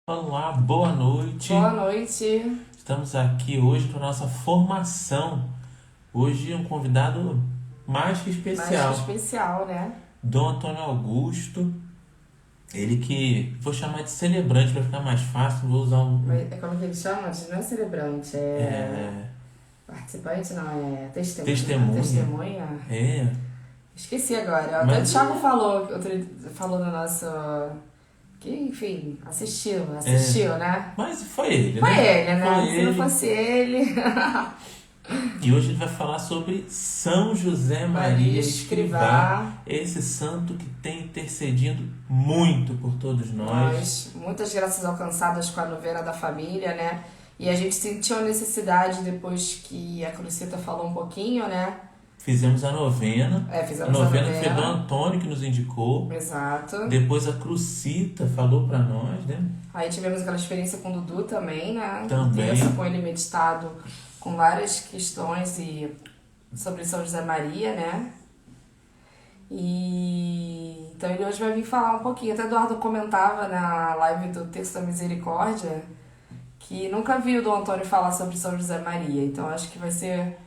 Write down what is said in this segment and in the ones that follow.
Olá, boa noite. Boa noite. Estamos aqui hoje para nossa formação. Hoje um convidado mais que Mais que especial, especial, né? Dom Antônio Augusto. Ele que vou chamar de celebrante para ficar mais fácil. Vou usar É como que ele chama? Não é celebrante, é é, participante, não, é testemunha. testemunha. Testemunha. É, Esqueci agora. Até o mas Thiago falou no nosso. Que, enfim, assistiu, né? mas foi ele, Foi né? ele, né? Foi Se não ele. fosse ele. E hoje ele vai falar sobre São José Maria Maria Escrivá, Escrivá. esse santo que tem intercedido muito por todos nós. Muitas graças alcançadas com a novena da família, né? E a gente sentiu a necessidade, depois que a Crucita falou um pouquinho, né? Fizemos a novena. A Fizemos a novena foi Dom novena. Antônio que nos indicou. Exato. Depois a Crucita falou para nós, né? Aí tivemos aquela experiência com o Dudu também, né? Também. Terça com ele meditado com várias questões sobre São José Maria, né? E então ele hoje vai vir falar um pouquinho. Até Eduardo comentava na live do Texto da Misericórdia que nunca viu o Dom Antônio falar sobre São José Maria. Então acho que vai ser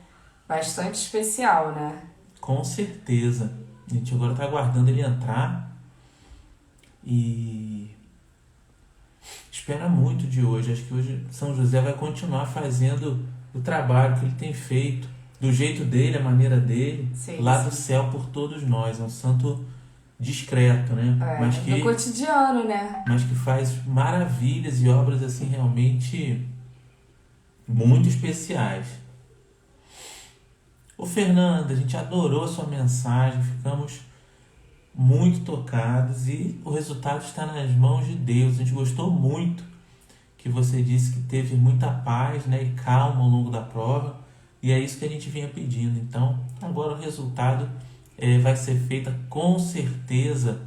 bastante especial, né? Com certeza. A gente agora está aguardando ele entrar e espera muito de hoje. Acho que hoje São José vai continuar fazendo o trabalho que ele tem feito, do jeito dele, a maneira dele, Sim, lá sim. do céu por todos nós. É um santo discreto, né? No cotidiano, né? Mas que faz maravilhas e obras assim realmente muito especiais. Ô Fernanda, a gente adorou a sua mensagem, ficamos muito tocados e o resultado está nas mãos de Deus. A gente gostou muito que você disse que teve muita paz, né, e calma ao longo da prova, e é isso que a gente vinha pedindo. Então, agora o resultado vai ser feita com certeza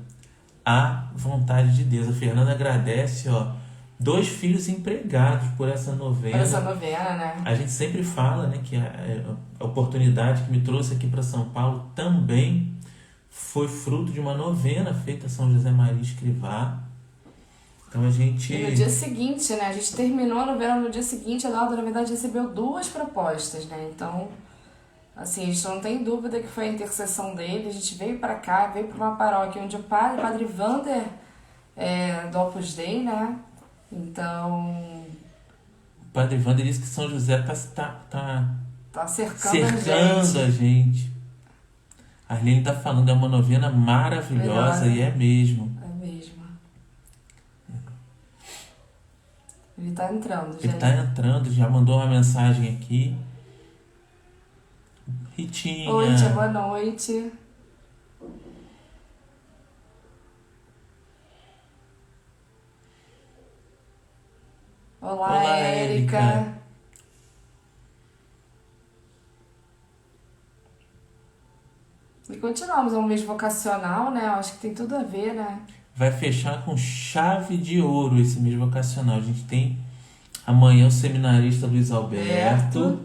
à vontade de Deus. A Fernanda agradece, ó, 2 filhos empregados por essa novena. Para essa novena, né? A gente sempre fala, né, que a oportunidade que me trouxe aqui para São Paulo também foi fruto de uma novena feita a São José Maria Escrivá. Então a gente... E no dia seguinte, né? A gente terminou a novena no dia seguinte, a Laura, na verdade, recebeu 2 propostas, né? Então, assim, a gente não tem dúvida que foi a intercessão dele. A gente veio para cá, veio para uma paróquia onde o padre Wander do Opus Dei, né? Então, O Padre Wander disse que São José tá cercando a gente. A Arlene está falando, é uma novena maravilhosa. Melhor, né? E é mesmo. É mesmo. Ele tá entrando, gente. Ele está entrando, já mandou uma mensagem aqui. Ritinha. Oi, tia, boa noite. Olá, Érica. E continuamos, é um mês vocacional, né? Eu acho que tem tudo a ver, né? Vai fechar com chave de ouro esse mês vocacional. A gente tem amanhã o seminarista Luiz Alberto.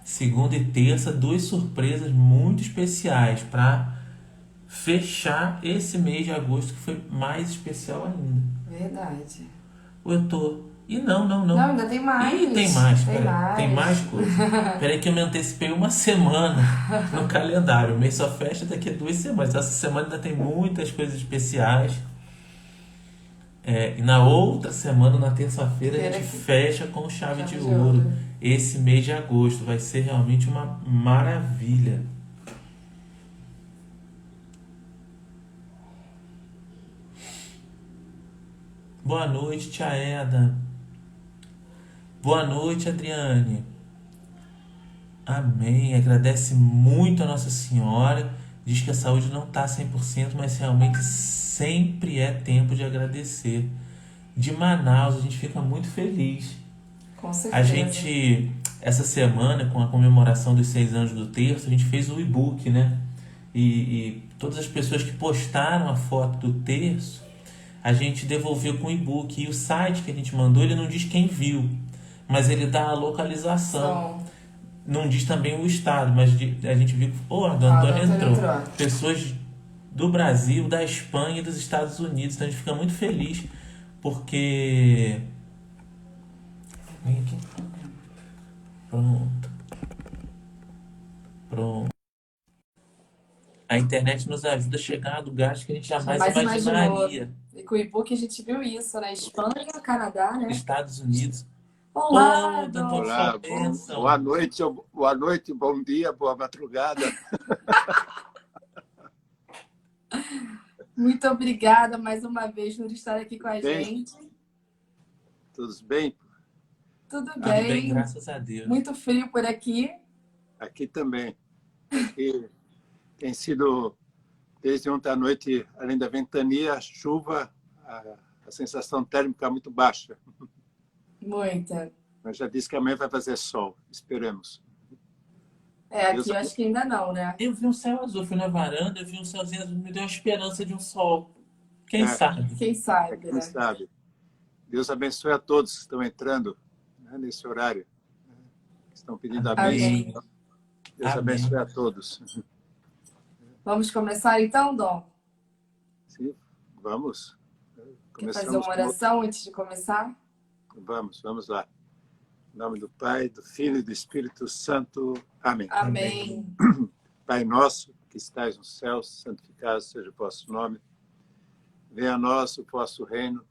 Segunda e terça, 2 surpresas muito especiais para fechar esse mês de agosto, que foi mais especial ainda. Verdade. Eu tô... E não. Não, ainda tem mais. Ih, tem mais, Tem pera. mais. Tem mais coisa. Peraí que eu me antecipei uma semana no calendário. O mês só fecha daqui a 2 semanas. Essa semana ainda tem muitas coisas especiais. E na outra semana, na terça-feira, a gente fecha com chave de ouro. Esse mês de agosto vai ser realmente uma maravilha. Boa noite, tia Eda. Boa noite, Adriane. Amém. Agradece muito a Nossa Senhora. Diz que a saúde não está 100%, mas realmente sempre é tempo de agradecer. De Manaus, a gente fica muito feliz. Com certeza. A gente, essa semana, com a comemoração dos 6 anos do terço, a gente fez o e-book, né? E todas as pessoas que postaram a foto do terço, a gente devolveu com o e-book. E o site que a gente mandou, ele não diz quem viu, mas ele dá a localização. Não diz também o estado, mas a gente viu que o Antônio entrou. Pessoas do Brasil, da Espanha e dos Estados Unidos. Então a gente fica muito feliz Porque. Vem aqui. Pronto, pronto. A internet nos ajuda a chegar a lugares que a gente jamais Jamais imaginou. imaginaria. E com o e-book a gente viu isso, né? Espanha, Canadá, né? Estados Unidos. Olá, Oh, doutor, sua Dom! Olá, boa bênção. noite, boa noite, bom dia, boa madrugada. Muito obrigada mais uma vez por estar aqui com a Bem, gente. tudo bem? Tudo Tudo bem, bem? graças a Deus. Muito frio por aqui. Aqui também. Aqui tem sido, desde ontem à noite, além da ventania, a chuva, a sensação térmica muito baixa. Muita. Mas já disse que amanhã vai fazer sol, esperemos. É, Deus, aqui eu acho que ainda não, né? Eu vi um céu azul, fui na varanda, eu vi um céuzinho azul, me deu a esperança de um sol. Quem é, sabe? Quem sabe, quem né? sabe. Deus abençoe a todos que estão entrando, né, nesse horário, que estão pedindo a bênção. Amém. Deus Amém. abençoe a todos. Vamos começar então, Dom? Sim, vamos. Quer fazer uma Começamos com... oração antes de começar? Vamos lá. Em nome do Pai, do Filho e do Espírito Santo. Amém. Amém. Pai nosso, que estais no céu, santificado seja o vosso nome. Venha a nós o vosso reino.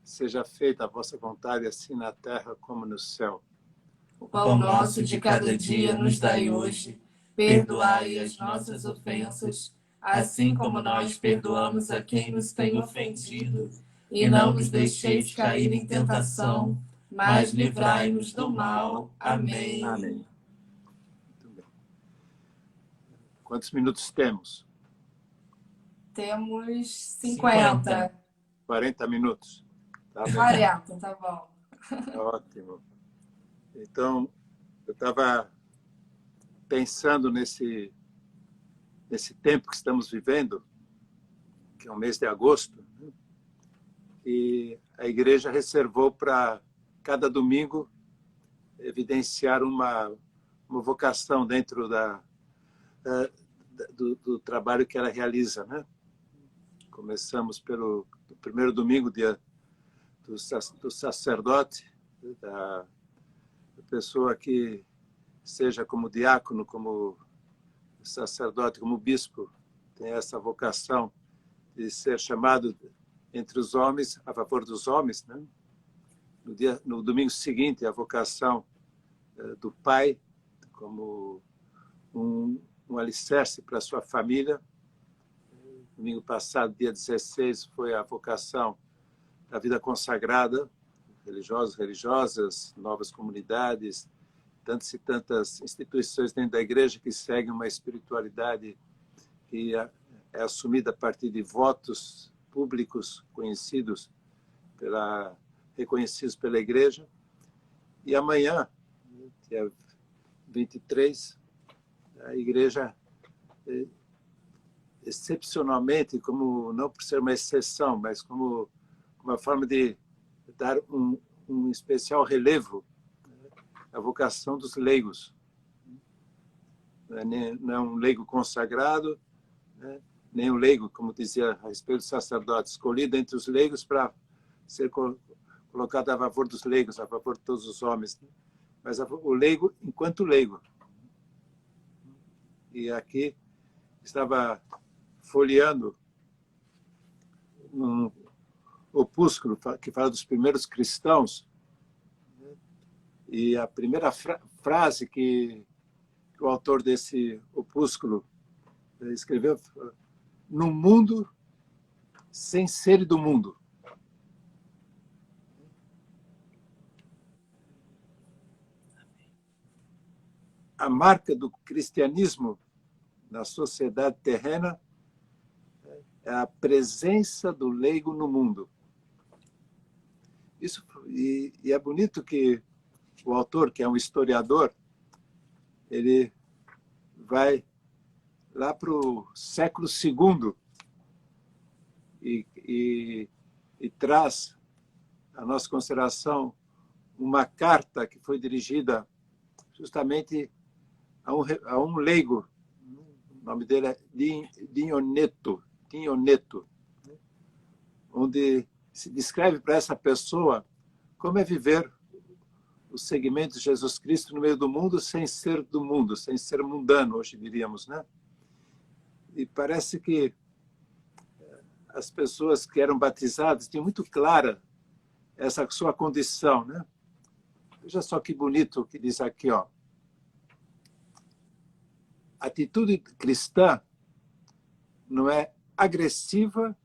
Seja feita a vossa vontade, assim na terra como no céu. O pão nosso de cada dia nos dai hoje. Perdoai as nossas ofensas, assim como nós perdoamos a quem nos tem ofendido. E não nos deixeis cair em tentação, mas livrai-nos do mal. Amém. Amém. Muito bem. Quantos minutos temos? Temos 50. 40 minutos. Tá bem. 40, tá bom. Ótimo. Então, eu estava pensando nesse tempo que estamos vivendo, que é o mês de agosto, né? E a igreja reservou para cada domingo evidenciar uma vocação dentro do trabalho que ela realiza, né? Começamos pelo primeiro domingo do sacerdote, da pessoa que seja como diácono, como sacerdote, como bispo, tem essa vocação de ser chamado entre os homens, a favor dos homens, né? No domingo seguinte, a vocação do pai, como um alicerce para a sua família. Domingo passado, dia 16, foi a vocação da vida consagrada, religiosos, religiosas, novas comunidades, tantas e tantas instituições dentro da igreja que seguem uma espiritualidade que é assumida a partir de votos públicos conhecidos, reconhecidos pela igreja. E amanhã, dia 23, a igreja, excepcionalmente, como não por ser uma exceção, mas como uma forma de dar um especial relevo à vocação dos leigos. Não é um leigo consagrado, né? Nem um leigo, como dizia a respeito do sacerdote, escolhido entre os leigos para ser colocado a favor dos leigos, a favor de todos os homens, né? Mas o leigo enquanto leigo. E aqui estava folheando um opúsculo que fala dos primeiros cristãos, né? E a primeira frase que o autor desse opúsculo escreveu: "No mundo sem ser do mundo". A marca do cristianismo na sociedade terrena é a presença do leigo no mundo. Isso, e é bonito que o autor, que é um historiador, ele vai lá para o século II e traz à nossa consideração uma carta que foi dirigida justamente a um leigo. O nome dele é Dinhoneto, onde se descreve para essa pessoa como é viver o segmento de Jesus Cristo no meio do mundo sem ser do mundo, sem ser mundano, hoje diríamos, né? E parece que as pessoas que eram batizadas tinham muito clara essa sua condição, né? Veja só que bonito o que diz aqui, ó. A atitude cristã não é agressiva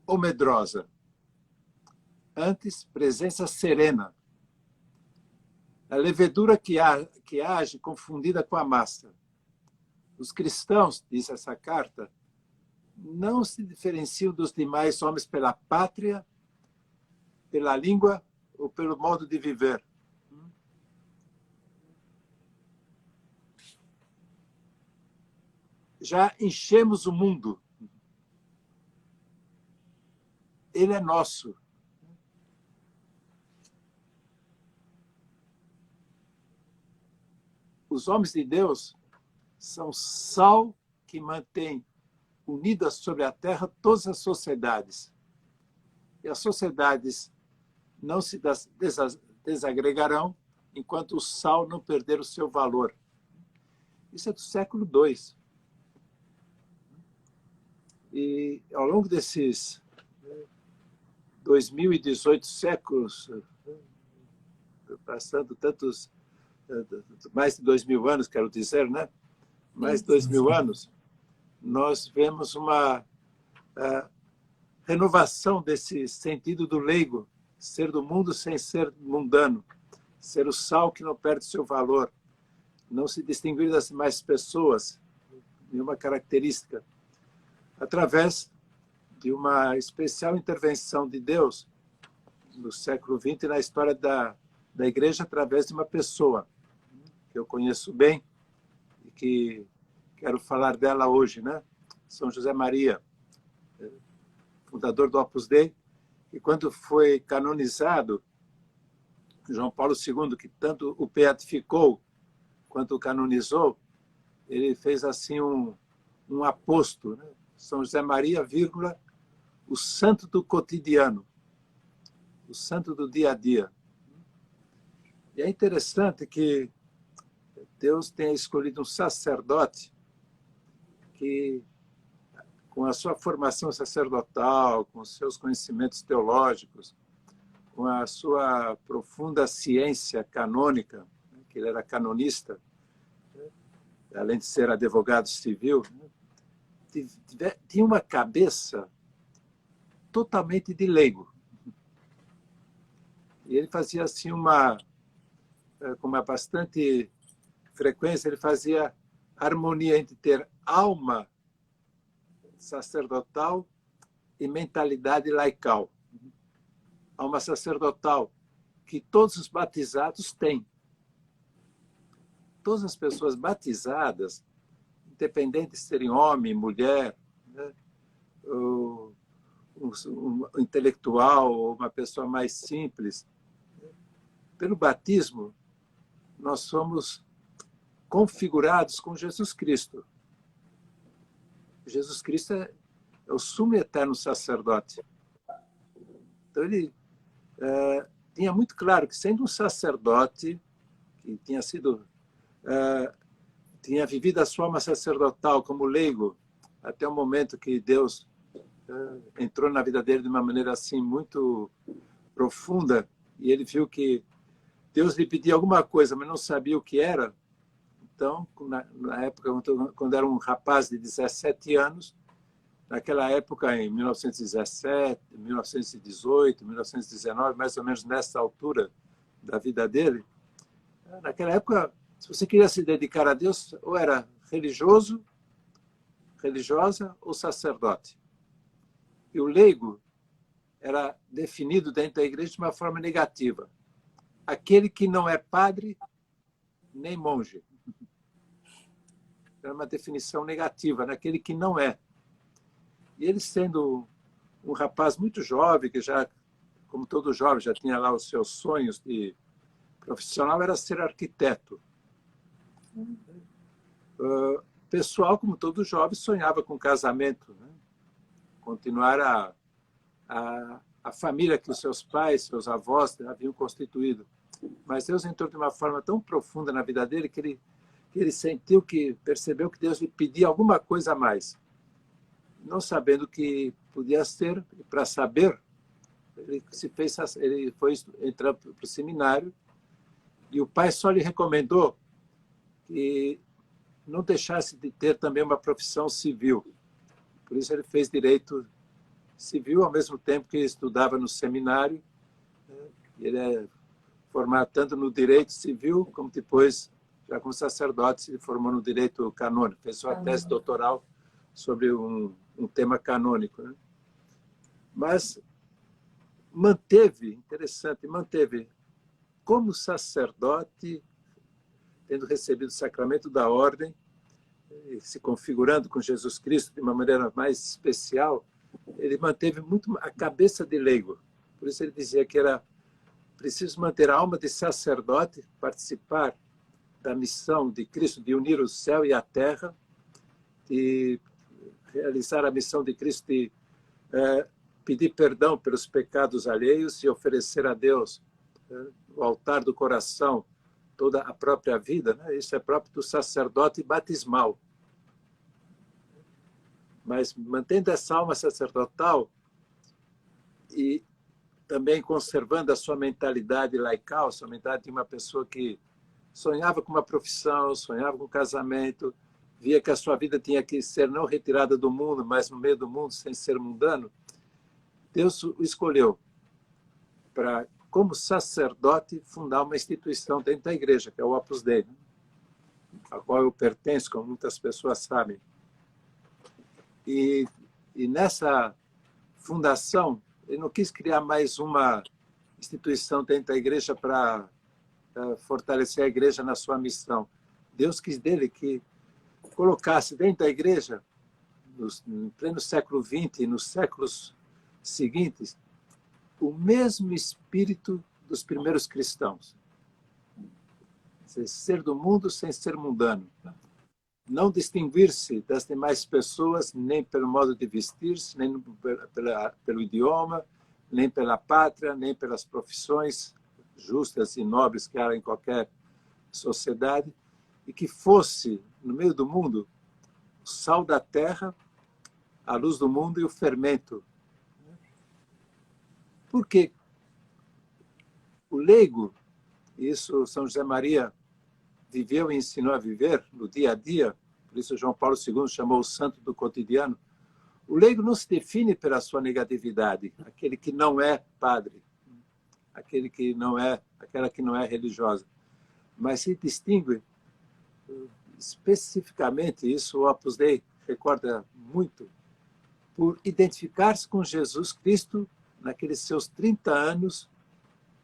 ou medrosa. Antes, presença serena. A levedura que age confundida com a massa. Os cristãos, diz essa carta, não se diferenciam dos demais homens pela pátria, pela língua ou pelo modo de viver. Já enchemos o mundo. Ele é nosso. Os homens de Deus são sal que mantém unidas sobre a terra todas as sociedades. E as sociedades não se desagregarão enquanto o sal não perder o seu valor. Isso é do século II. E ao longo desses 2018 séculos, passando tantos, mais de 2000 anos, quero dizer, né? Mais de 2000 anos, nós vemos uma renovação desse sentido do leigo, ser do mundo sem ser mundano, ser o sal que não perde seu valor, não se distinguir das demais pessoas, nenhuma característica, através de uma especial intervenção de Deus no século XX na história da igreja através de uma pessoa que eu conheço bem e que quero falar dela hoje, né? São José Maria, fundador do Opus Dei, e quando foi canonizado, João Paulo II, que tanto o beatificou quanto o canonizou, ele fez assim um aposto, né? São José Maria, vírgula, o santo do cotidiano, o santo do dia a dia. E é interessante que Deus tenha escolhido um sacerdote que, com a sua formação sacerdotal, com os seus conhecimentos teológicos, com a sua profunda ciência canônica, que ele era canonista, além de ser advogado civil, tinha uma cabeça totalmente de leigo. E ele fazia assim com uma bastante frequência, ele fazia harmonia entre ter alma sacerdotal e mentalidade laical. Alma sacerdotal que todos os batizados têm. Todas as pessoas batizadas, independente de serem homem, mulher, né, ou um intelectual ou uma pessoa mais simples, pelo batismo, nós somos configurados com Jesus Cristo. Jesus Cristo é o sumo e eterno sacerdote. Então, ele tinha muito claro que, sendo um sacerdote, que tinha vivido a sua alma sacerdotal como leigo, até o momento que Deus entrou na vida dele de uma maneira assim muito profunda, e ele viu que Deus lhe pedia alguma coisa, mas não sabia o que era. Então, na época, quando era um rapaz de 17 anos, naquela época, em 1917, 1918, 1919, mais ou menos nessa altura da vida dele, naquela época, se você queria se dedicar a Deus, ou era religiosa ou sacerdote. E o leigo era definido dentro da igreja de uma forma negativa. Aquele que não é padre nem monge. Era uma definição negativa, naquele que não é. E ele, sendo um rapaz muito jovem, que já, como todo jovem, já tinha lá os seus sonhos de profissional, era ser arquiteto. Pessoal, como todo jovem, sonhava com casamento, né? Continuar a família que os seus pais, seus avós haviam constituído. Mas Deus entrou de uma forma tão profunda na vida dele que ele sentiu percebeu que Deus lhe pedia alguma coisa a mais. Não sabendo o que podia ser, e para saber, ele foi entrar para o seminário, e o pai só lhe recomendou que não deixasse de ter também uma profissão civil. Por isso ele fez direito civil ao mesmo tempo que estudava no seminário. Ele é formado tanto no direito civil como depois, já como sacerdote, se formou no direito canônico. Fez sua tese doutoral sobre um tema canônico, né? Mas manteve como sacerdote, tendo recebido o sacramento da ordem, se configurando com Jesus Cristo de uma maneira mais especial, ele manteve muito a cabeça de leigo. Por isso ele dizia que era preciso manter a alma de sacerdote, participar da missão de Cristo de unir o céu e a terra, de realizar a missão de Cristo de pedir perdão pelos pecados alheios e oferecer a Deus no altar do coração toda a própria vida, né? Isso é próprio do sacerdote batismal. Mas mantendo essa alma sacerdotal e também conservando a sua mentalidade laical, a sua mentalidade de uma pessoa que sonhava com uma profissão, sonhava com um casamento, via que a sua vida tinha que ser não retirada do mundo, mas no meio do mundo, sem ser mundano, Deus o escolheu para, como sacerdote, fundar uma instituição dentro da igreja, que é o Opus Dei, a qual eu pertenço, como muitas pessoas sabem. E nessa fundação, ele não quis criar mais uma instituição dentro da igreja para fortalecer a igreja na sua missão. Deus quis dele que colocasse dentro da igreja, no pleno século XX e nos séculos seguintes, o mesmo espírito dos primeiros cristãos. Ser do mundo sem ser mundano. Não distinguir-se das demais pessoas nem pelo modo de vestir-se, nem pelo idioma, nem pela pátria, nem pelas profissões justas e nobres que há em qualquer sociedade, e que fosse, no meio do mundo, o sal da terra, a luz do mundo e o fermento. Porque o leigo, isso São José Maria viveu e ensinou a viver no dia a dia, por isso João Paulo II chamou o santo do cotidiano. O leigo não se define pela sua negatividade, aquele que não é padre, aquela que não é religiosa, mas se distingue especificamente, isso o Opus Dei recorda muito, por identificar-se com Jesus Cristo naqueles seus 30 anos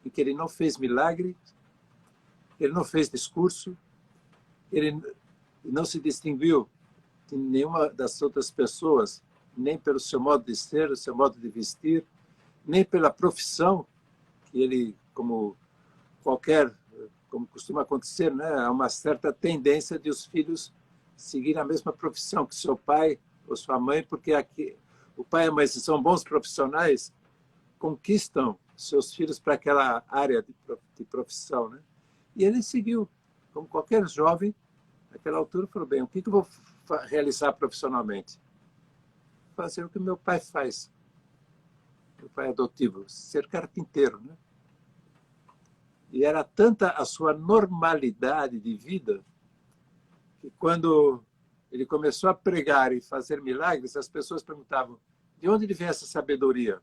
em que ele não fez milagre, ele não fez discurso, ele não se distinguiu de nenhuma das outras pessoas, nem pelo seu modo de ser, o seu modo de vestir, nem pela profissão, que ele, como costuma acontecer, né, há uma certa tendência de os filhos seguirem a mesma profissão que seu pai ou sua mãe, porque aqui, o pai e a mãe, se são bons profissionais, conquistam seus filhos para aquela área de profissão, né? E ele seguiu, como qualquer jovem, naquela altura, falou, bem, o que eu vou realizar profissionalmente? Fazer o que meu pai faz. Meu pai adotivo, ser carpinteiro, né? E era tanta a sua normalidade de vida que quando ele começou a pregar e fazer milagres, as pessoas perguntavam, de onde ele vem essa sabedoria?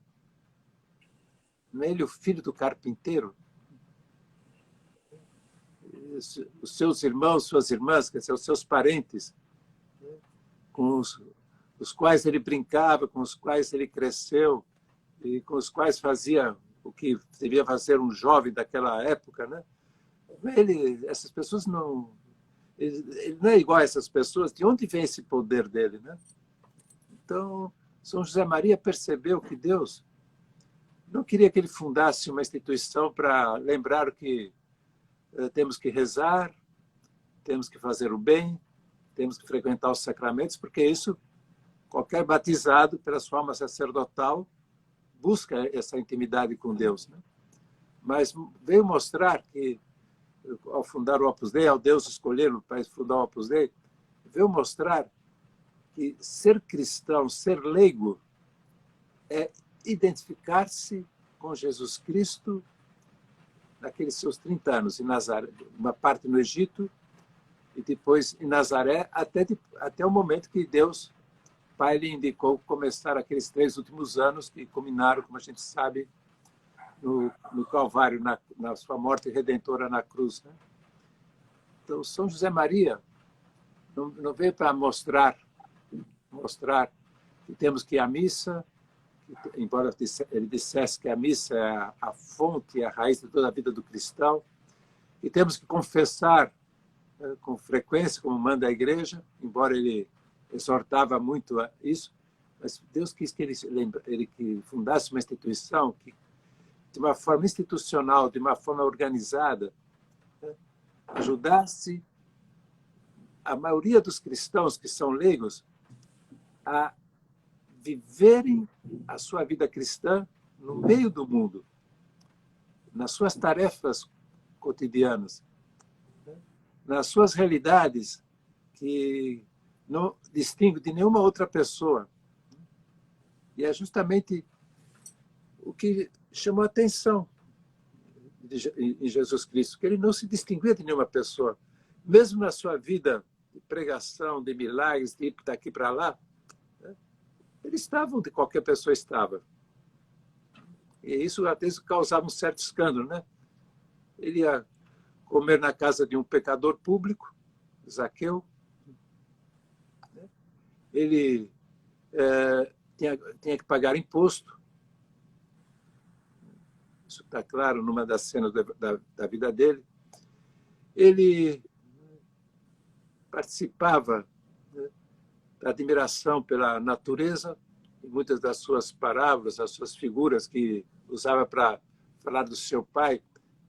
Não é ele o filho do carpinteiro? Os seus irmãos, suas irmãs, quer dizer, os seus parentes, com os quais ele brincava, com os quais ele cresceu e com os quais fazia o que devia fazer um jovem daquela época, né? Essas pessoas não... Ele não é igual a essas pessoas. De onde vem esse poder dele, né? Então, São José Maria percebeu que Deus não queria que ele fundasse uma instituição para lembrar que temos que rezar, temos que fazer o bem, temos que frequentar os sacramentos, porque isso, qualquer batizado pela sua alma sacerdotal busca essa intimidade com Deus, né? Mas veio mostrar que, ao fundar o Opus Dei, ao Deus escolhê-lo para fundar o Opus Dei, veio mostrar que ser cristão, ser leigo, é identificar-se com Jesus Cristo naqueles seus 30 anos, em Nazaré, uma parte no Egito, e depois em Nazaré, até o momento que Deus, Pai, lhe indicou começar aqueles 3 últimos anos que culminaram, como a gente sabe, no Calvário, na sua morte redentora na cruz, né? Então, São José Maria não veio para mostrar que temos que ir à missa, embora ele dissesse que a missa é a fonte, a raiz de toda a vida do cristão, e temos que confessar com frequência, como manda a igreja, embora ele exortava muito a isso, mas Deus quis que ele que fundasse uma instituição que, de uma forma institucional, de uma forma organizada, né, ajudasse a maioria dos cristãos que são leigos a viverem a sua vida cristã no meio do mundo, nas suas tarefas cotidianas, né, nas suas realidades que não distingue de nenhuma outra pessoa. E é justamente o que chamou a atenção em Jesus Cristo, que ele não se distinguia de nenhuma pessoa. Mesmo na sua vida de pregação, de milagres, de ir daqui para lá, né, eles estavam onde qualquer pessoa estava. E isso às vezes causava um certo escândalo, né? Ele ia comer na casa de um pecador público, Zaqueu. Ele tinha que pagar imposto. Isso está claro numa das cenas da vida dele. Ele participava, né, da admiração pela natureza, e muitas das suas parábolas, as suas figuras que usava para falar do seu pai,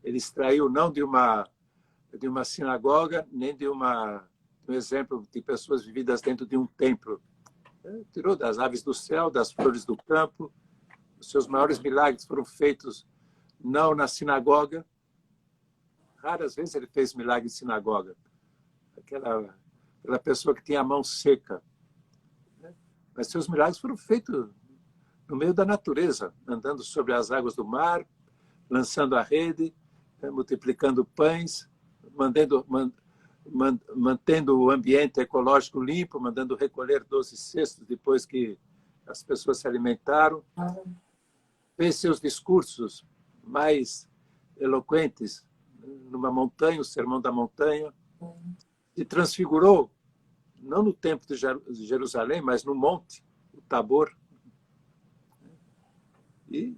ele extraiu não de uma sinagoga, nem de um exemplo de pessoas vividas dentro de um templo. Tirou das aves do céu, das flores do campo. Os seus maiores milagres foram feitos não na sinagoga. Raras vezes ele fez milagre em sinagoga. Aquela pessoa que tinha a mão seca. Mas seus milagres foram feitos no meio da natureza, andando sobre as águas do mar, lançando a rede, multiplicando pães, mantendo o ambiente ecológico limpo, mandando recolher 12 cestos depois que as pessoas se alimentaram. Fez seus discursos mais eloquentes numa montanha, o Sermão da Montanha. Se transfigurou, não no templo de Jerusalém, mas no monte, o Tabor. E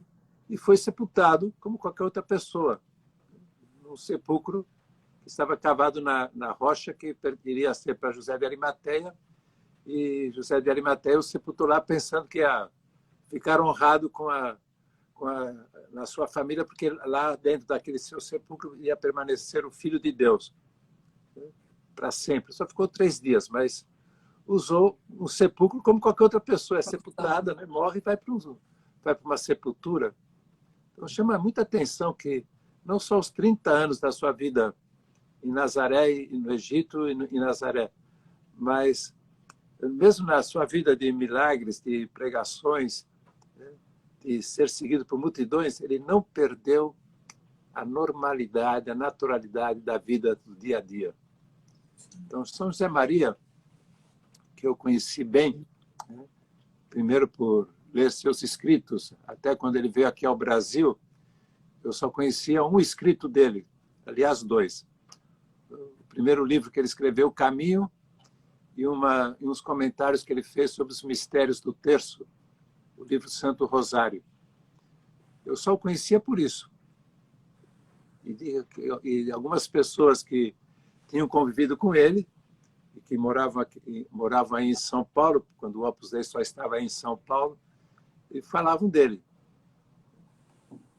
foi sepultado como qualquer outra pessoa, num sepulcro que estava cavado na rocha que iria ser para José de Arimateia, e José de Arimateia o sepultou lá pensando que ia ficar honrado na sua família, porque lá dentro daquele seu sepulcro ia permanecer o Filho de Deus, né, para sempre. Só ficou 3 dias, mas usou um sepulcro como qualquer outra pessoa, é sepultada, né, morre e vai para uma sepultura. Então chama muita atenção que não só os 30 anos da sua vida em Nazaré, e no Egito e em Nazaré, mas mesmo na sua vida de milagres, de pregações, né, de ser seguido por multidões, ele não perdeu a normalidade, a naturalidade da vida do dia a dia. Então, São José Maria, que eu conheci bem, né, primeiro por ler seus escritos, até quando ele veio aqui ao Brasil, eu só conhecia um escrito dele, aliás, 2. O primeiro livro que ele escreveu, O Caminho, e uns comentários que ele fez sobre os mistérios do terço, o livro Santo Rosário. Eu só o conhecia por isso. E algumas pessoas que tinham convivido com ele, e que moravam aí em São Paulo, quando o Opus Dei só estava aí em São Paulo, e falavam dele.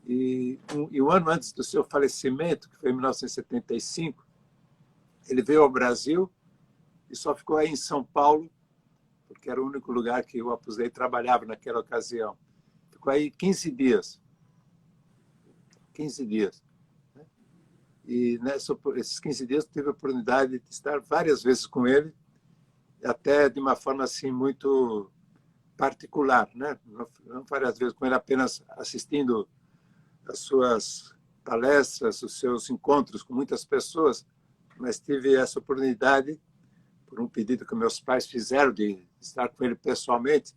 E um ano antes do seu falecimento, que foi em 1975, ele veio ao Brasil e só ficou aí em São Paulo, porque era o único lugar que o Opus Dei trabalhava naquela ocasião. ficou aí 15 dias. 15 dias. E esses 15 dias eu tive a oportunidade de estar várias vezes com ele, até de uma forma assim muito particular, né? Não várias vezes com ele apenas assistindo as suas palestras, os seus encontros com muitas pessoas, mas tive essa oportunidade, por um pedido que meus pais fizeram de estar com ele pessoalmente,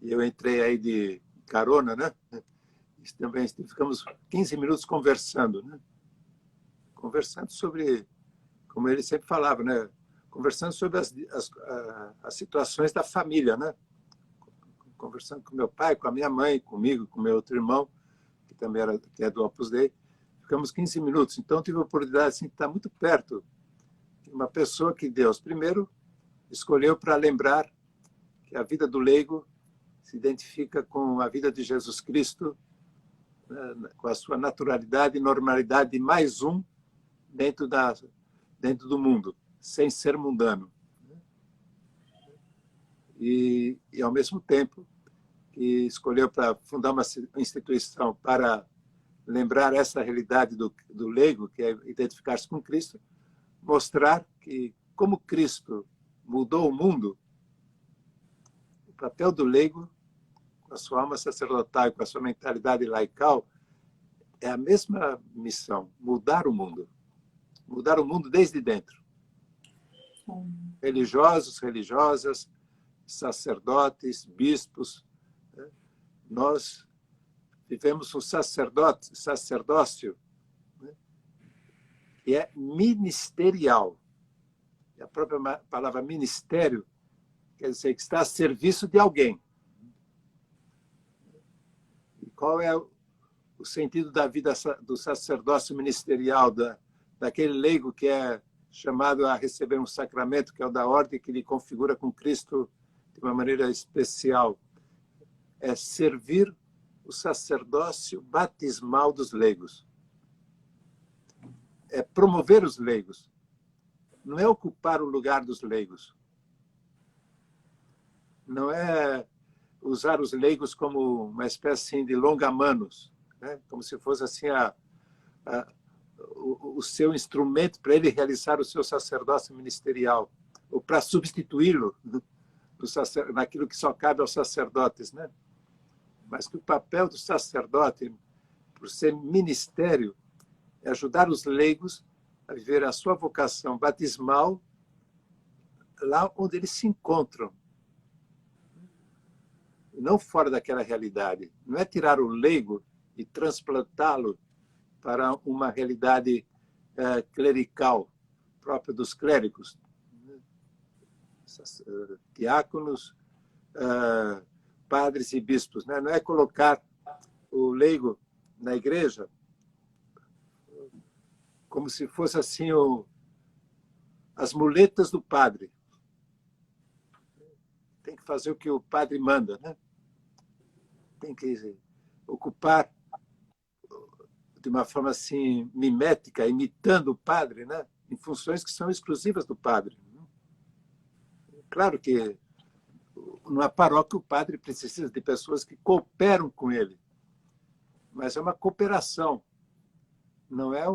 e eu entrei aí de carona, né? E também ficamos 15 minutos conversando, né? Conversando sobre, como ele sempre falava, né? Conversando sobre as situações da família, né? Conversando com meu pai, com a minha mãe, comigo, com meu outro irmão, que também é do Opus Dei. Ficamos 15 minutos. Então, tive a oportunidade assim, de estar muito perto de uma pessoa que Deus, primeiro, escolheu para lembrar que a vida do leigo se identifica com a vida de Jesus Cristo, né, com a sua naturalidade e normalidade de mais um dentro do mundo, sem ser mundano. E ao mesmo tempo, que escolheu para fundar uma instituição para lembrar essa realidade do leigo, que é identificar-se com Cristo, mostrar que, como Cristo mudou o mundo, o papel do leigo, com a sua alma sacerdotal e com a sua mentalidade laical, é a mesma missão, mudar o mundo. Mudar o mundo desde dentro. Religiosos, religiosas, sacerdotes, bispos. Né? Nós vivemos um sacerdócio, né? Que é ministerial. E a própria palavra ministério quer dizer que está a serviço de alguém. E qual é o sentido da vida do sacerdócio ministerial, daquele leigo que é chamado a receber um sacramento, que é o da ordem, que lhe configura com Cristo de uma maneira especial? É servir o sacerdócio batismal dos leigos. É promover os leigos. Não é ocupar o lugar dos leigos. Não é usar os leigos como uma espécie de longa-manos, né? Como se fosse assim o seu instrumento para ele realizar o seu sacerdócio ministerial, ou para substituí-lo naquilo que só cabe aos sacerdotes, né? Mas que o papel do sacerdote, por ser ministério, é ajudar os leigos a viver a sua vocação batismal lá onde eles se encontram, não fora daquela realidade. Não é tirar o leigo e transplantá-lo para uma realidade clerical, própria dos clérigos, diáconos, padres e bispos. Né? Não é colocar o leigo na igreja como se fosse assim as muletas do padre. Tem que fazer o que o padre manda, né? Tem que ocupar de uma forma assim mimética, imitando o padre, né? Em funções que são exclusivas do padre. Claro que numa paróquia o padre precisa de pessoas que cooperam com ele, mas é uma cooperação, não é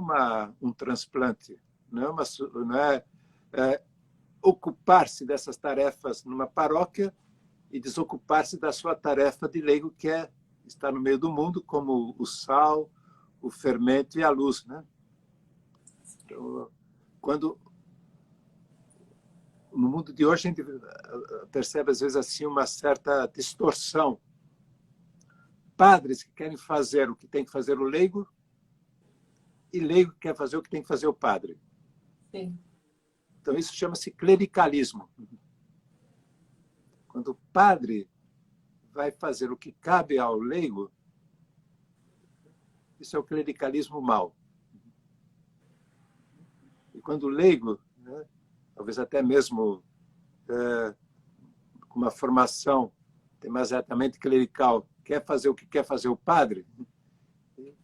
um transplante, não é ocupar-se dessas tarefas numa paróquia e desocupar-se da sua tarefa de leigo, que é estar no meio do mundo como o sal, o fermento e a luz, né? Então, quando no mundo de hoje a gente percebe às vezes assim uma certa distorção. Padres que querem fazer o que tem que fazer o leigo e leigo que quer fazer o que tem que fazer o padre. Sim. Então isso chama-se clericalismo. Quando o padre vai fazer o que cabe ao leigo, isso é o clericalismo mau. E quando o leigo, né, talvez até mesmo com uma formação demasiadamente clerical, quer fazer o que quer fazer o padre,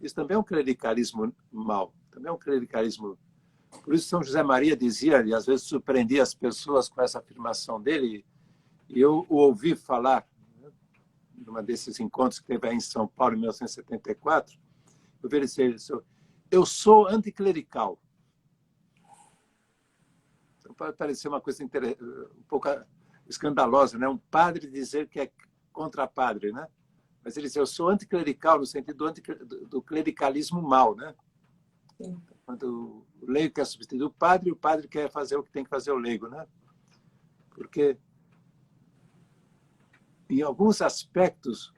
isso também é um clericalismo mau, também é um clericalismo. Por isso São José Maria dizia, e às vezes surpreendia as pessoas com essa afirmação dele, e eu o ouvi falar, né? numa desses encontros que teve aí em São Paulo em 1974, eu vi ele dizer: eu sou anticlerical. Então, pode parecer uma coisa um pouco escandalosa, né? Um padre dizer que é contra padre, né? Mas ele diz: eu sou anticlerical no sentido do clericalismo mau, né? Sim. Quando o leigo quer substituir o padre quer fazer o que tem que fazer o leigo, né? Porque em alguns aspectos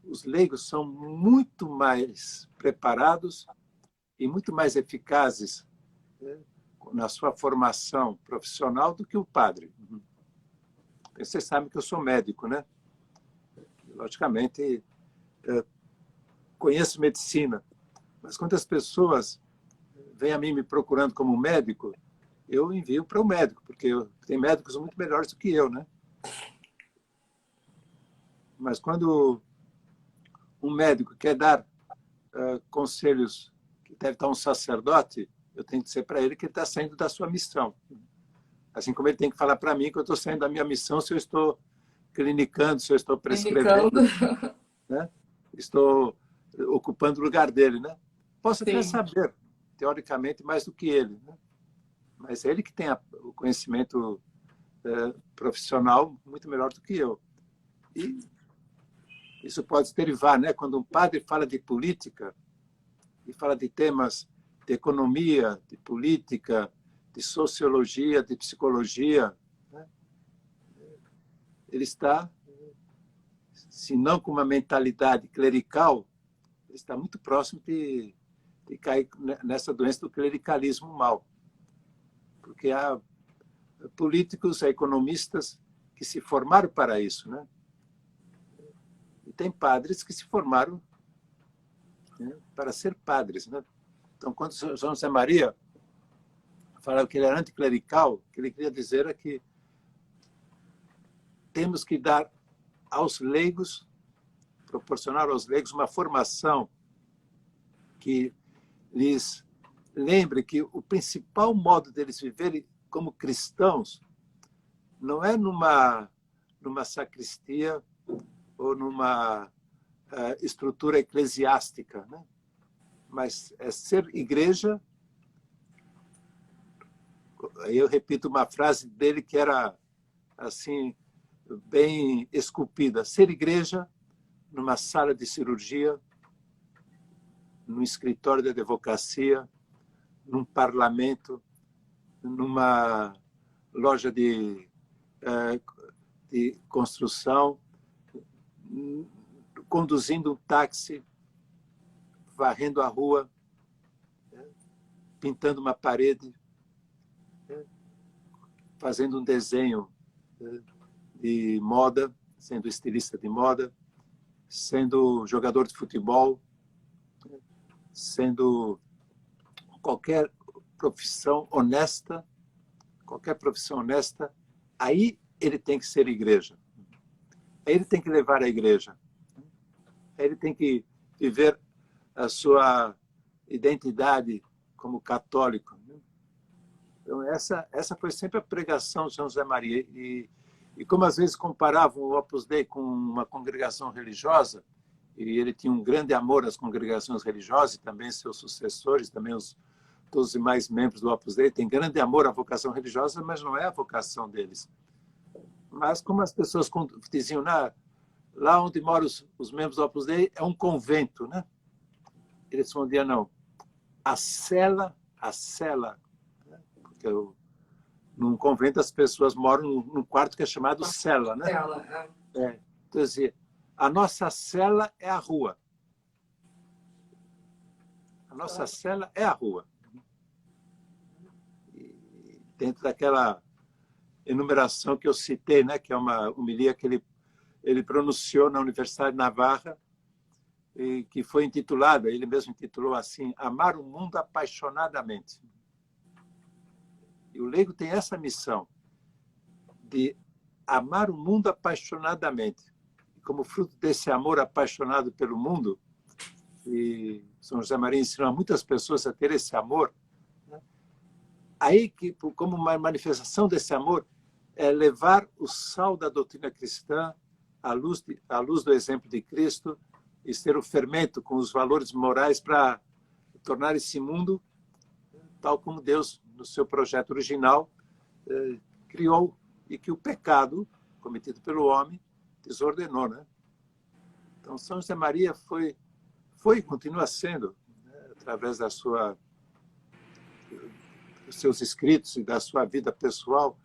os leigos são muito mais preparados e muito mais eficazes, né, na sua formação profissional do que o padre. Vocês sabem que eu sou médico, né? Logicamente, conheço medicina, mas quando as pessoas vêm a mim me procurando como médico, eu envio para o médico, porque tem médicos muito melhores do que eu, né? Mas quando um médico quer dar conselhos que deve estar um sacerdote, eu tenho que dizer para ele que ele está saindo da sua missão. Assim como ele tem que falar para mim que eu estou saindo da minha missão se eu estou clinicando, se eu estou prescrevendo, né? Estou ocupando o lugar dele, né? Posso até Sim. saber, teoricamente, mais do que ele, né? Mas é ele que tem o conhecimento profissional muito melhor do que eu. E isso pode derivar, né? Quando um padre fala de política e fala de temas de economia, de política, de sociologia, de psicologia, né? Ele está, se não com uma mentalidade clerical, ele está muito próximo de cair nessa doença do clericalismo mau. Porque há políticos, há economistas que se formaram para isso, né? E tem padres que se formaram, né, para ser padres, né? Então, quando São José Maria falava que ele era anticlerical, o que ele queria dizer é que temos que dar aos leigos, proporcionar aos leigos uma formação que lhes lembre que o principal modo deles viverem como cristãos não é numa sacristia ou numa estrutura eclesiástica, né? Mas é ser igreja. Aí eu repito uma frase dele que era assim bem esculpida: ser igreja numa sala de cirurgia, num escritório de advocacia, num parlamento, numa loja de construção, conduzindo um táxi, varrendo a rua, pintando uma parede, fazendo um desenho de moda, sendo estilista de moda, sendo jogador de futebol, sendo qualquer profissão honesta, aí ele tem que ser igreja. Aí ele tem que levar a igreja. Aí ele tem que viver a sua identidade como católico. Então, essa foi sempre a pregação de São José Maria. E como às vezes comparavam o Opus Dei com uma congregação religiosa, e ele tinha um grande amor às congregações religiosas, e também seus sucessores, também todos os demais membros do Opus Dei têm grande amor à vocação religiosa, mas não é a vocação deles. Mas como as pessoas diziam, lá onde moram os membros do Opus Dei é um convento, né? Ele respondia: não, a cela, né? Porque num convento as pessoas moram num quarto que é chamado cela, né? Então, assim, a nossa cela é a rua. A nossa cela é a rua. E dentro daquela enumeração que eu citei, né, que é uma homilia que ele pronunciou na Universidade de Navarra, e que foi intitulada, ele mesmo intitulou assim: Amar o Mundo Apaixonadamente. E o leigo tem essa missão de amar o mundo apaixonadamente. E como fruto desse amor apaixonado pelo mundo, e São José Maria ensinou a muitas pessoas a ter esse amor, né? Aí, que, como uma manifestação desse amor, é levar o sal da doutrina cristã à luz do exemplo de Cristo e ser o fermento com os valores morais para tornar esse mundo tal como Deus, no seu projeto original, criou, e que o pecado cometido pelo homem desordenou, né? Então, São José Maria foi e continua sendo, né, através dos seus escritos e da sua vida pessoal,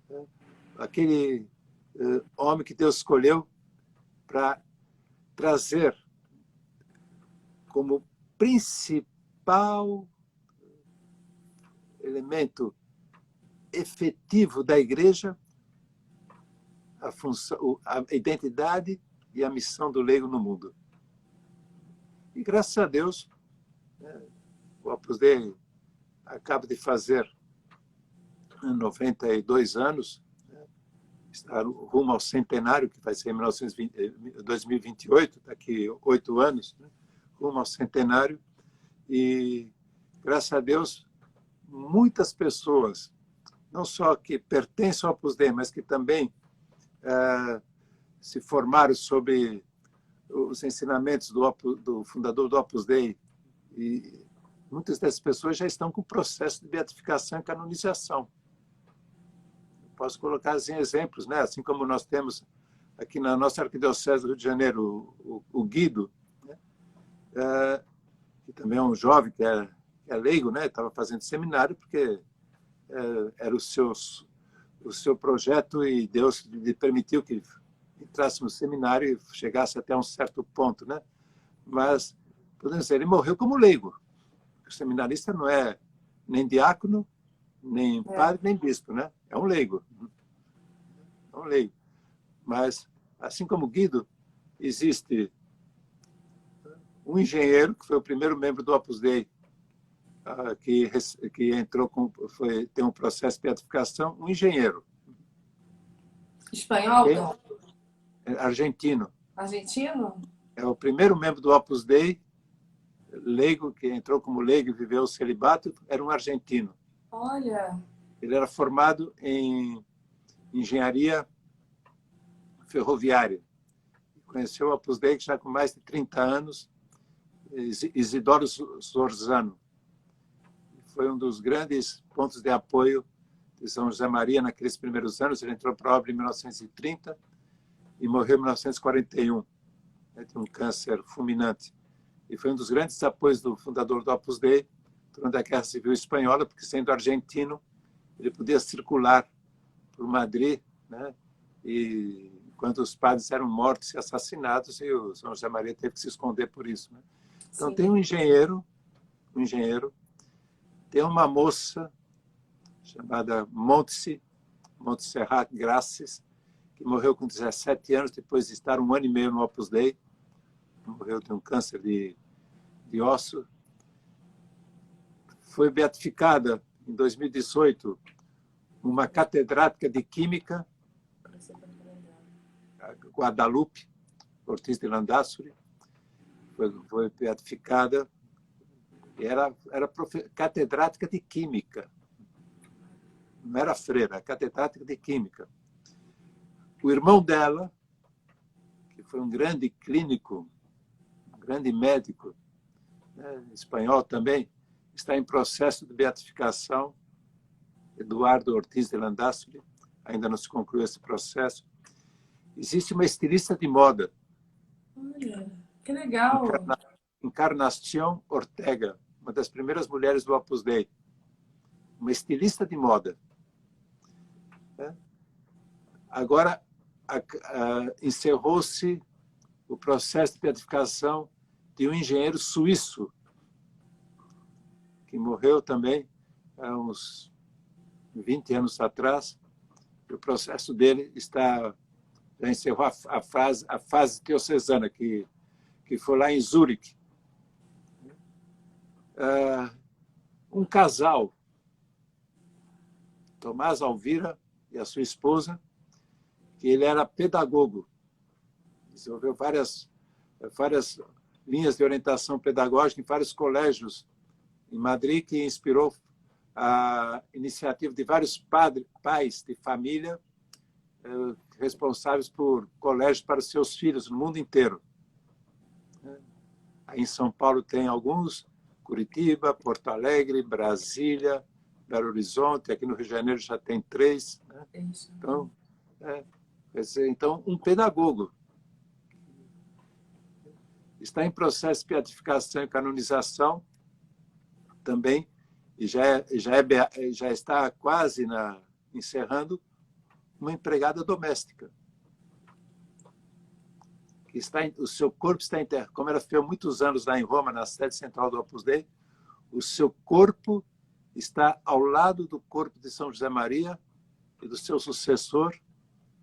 né, aquele homem que Deus escolheu para trazer como principal elemento efetivo da Igreja a função, a identidade e a missão do leigo no mundo. E graças a Deus, né, o Opus Dei acaba de fazer 92 anos, né, está rumo ao centenário, que vai ser em 2028, daqui 8 anos, né, rumo ao centenário. E, graças a Deus, muitas pessoas, não só que pertencem ao Opus Dei, mas que também se formaram sobre os ensinamentos do fundador do Opus Dei, e muitas dessas pessoas já estão com o processo de beatificação e canonização. Posso colocar assim, exemplos, né? Assim como nós temos aqui na nossa Arquidiocese do Rio de Janeiro o Guido, né? Que também é um jovem que é leigo, né? Estava fazendo seminário porque era o seu projeto, e Deus lhe permitiu que entrasse no seminário e chegasse até um certo ponto, né? Mas, podemos dizer, ele morreu como leigo. O seminarista não é nem diácono, nem padre, nem bispo, né? É um leigo. É um leigo. Mas, assim como Guido, existe um engenheiro, que foi o primeiro membro do Opus Dei, que entrou tem um processo de beatificação, um engenheiro. Espanhol, não? Argentino. Argentino? É o primeiro membro do Opus Dei, leigo, que entrou como leigo e viveu o celibato, era um argentino. Olha! Ele era formado em engenharia ferroviária. Conheceu o Opus Dei já com mais de 30 anos, Isidoro Zorzano. Foi um dos grandes pontos de apoio de São José Maria naqueles primeiros anos. Ele entrou para a obra em 1930 e morreu em 1941, né, de um câncer fulminante. E foi um dos grandes apoios do fundador do Opus Dei durante a Guerra Civil Espanhola, porque, sendo argentino, ele podia circular por Madrid, né, e enquanto os padres eram mortos e assassinados, e o São José Maria teve que se esconder por isso, né? Então, tem um engenheiro, tem uma moça chamada Montserrat Graces, que morreu com 17 anos, depois de estar 1 ano e meio no Opus Dei. Morreu de um câncer de osso. Foi beatificada em 2018 uma catedrática de Química, Guadalupe Ortiz de Landázuri. Foi beatificada. Era catedrática de Química. Não era freira, catedrática de Química. O irmão dela, que foi um grande clínico, um grande médico, né, espanhol também, está em processo de beatificação. Eduardo Ortiz de Landázuri, ainda não se concluiu esse processo. Existe uma estilista de moda. Olha, que legal! Encarnación Ortega, uma das primeiras mulheres do Opus Dei. Uma estilista de moda. Agora, encerrou-se o processo de beatificação de um engenheiro suíço, que morreu também há uns 20 anos atrás. O processo dele já encerrou a fase diocesana, que foi lá em Zurique. Um casal, Tomás Alvira e a sua esposa, que ele era pedagogo, desenvolveu várias linhas de orientação pedagógica em vários colégios em Madrid, que inspirou a iniciativa de vários pais de família responsáveis por colégios para os seus filhos no mundo inteiro. Aí em São Paulo tem alguns, Curitiba, Porto Alegre, Brasília, Belo Horizonte, aqui no Rio de Janeiro já tem 3. Né? Então, então, um pedagogo está em processo de beatificação e canonização também, e já está quase encerrando, uma empregada doméstica. Que o seu corpo está enterrado. Como ela ficou muitos anos lá em Roma, na sede central do Opus Dei, o seu corpo está ao lado do corpo de São José Maria e do seu sucessor,